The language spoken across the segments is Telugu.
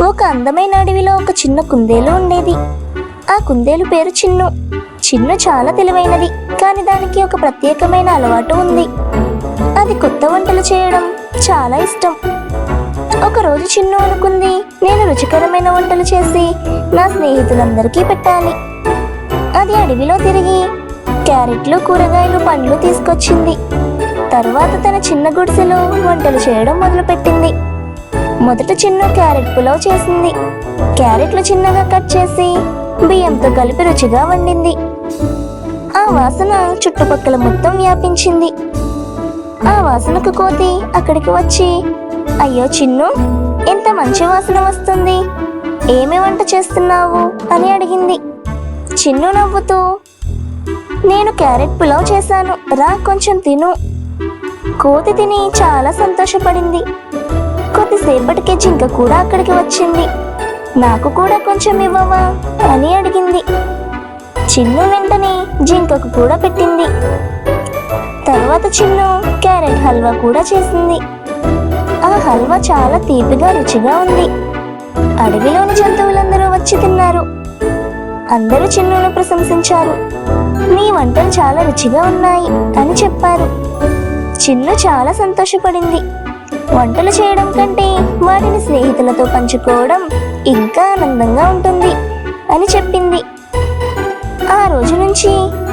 ఒక అందమైన అడవిలో ఒక చిన్న కుందేలు ఉండేది. ఆ కుందేలు పేరు చిన్ను. చిన్ను చాలా తెలివైనది, కానీ దానికి ఒక ప్రత్యేకమైన అలవాటు ఉంది. అది కొత్త వంటలు చేయడం చాలా ఇష్టం. ఒకరోజు చిన్ను అనుకుంది, నేను రుచికరమైన వంటలు చేసి నా స్నేహితులందరికీ పెట్టాలి. అది అడవిలో తిరిగి క్యారెట్లు, కూరగాయలు, పండ్లు తీసుకొచ్చింది. తరువాత తన చిన్న గుడిసెలో వంటలు చేయడం మొదలుపెట్టింది. మొదట చిన్ను క్యారెట్ పులావ్ చేసింది. క్యారెట్లు చిన్నగా కట్ చేసి బియ్యంతో కలిపి రుచిగా వండింది. ఆ వాసన చుట్టుపక్కల మొత్తం వ్యాపించింది. ఆ వాసనకు కోతి అక్కడికి వచ్చి, అయ్యో చిన్ను, ఎంత మంచి వాసన వస్తుంది, ఏమి వంట చేస్తున్నావు అని అడిగింది. చిన్ను నవ్వుతూ, నేను క్యారెట్ పులావ్ చేశాను, రా కొంచెం తిను. కోతి తిని చాలా సంతోషపడింది. కొద్దిసేపటికి జింక కూడా అక్కడికి వచ్చింది. నాకు కూడా కొంచెం ఇవ్వవా అని అడిగింది. చిన్ను వెంటనే జింకకు కూడా పెట్టింది. తర్వాత చిన్ను క్యారెట్ హల్వా కూడా చేసింది. ఆ హల్వా చాలా తీపిగా రుచిగా ఉంది. అడవిలోని జంతువులందరూ వచ్చి తిన్నారు. అందరూ చిన్నును ప్రశంసించారు. నీ వంటలు చాలా రుచిగా ఉన్నాయి అని చెప్పారు. చిన్ను చాలా సంతోషపడింది. వంటలు చేయడం కంటే వాటిని స్నేహితులతో పంచుకోవడం ఇంకా ఆనందంగా ఉంటుంది అని చెప్పింది. ఆ రోజు నుంచి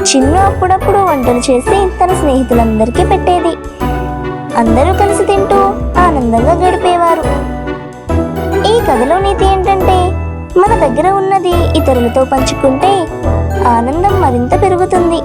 చిన్ను అప్పుడప్పుడు వంటలు చేసి తన స్నేహితులందరికీ పెట్టేది. అందరూ కలిసి తింటూ ఆనందంగా గడిపేవారు. ఈ కథలో నీతి ఏంటంటే, మన దగ్గర ఉన్నది ఇతరులతో పంచుకుంటే ఆనందం మరింత పెరుగుతుంది.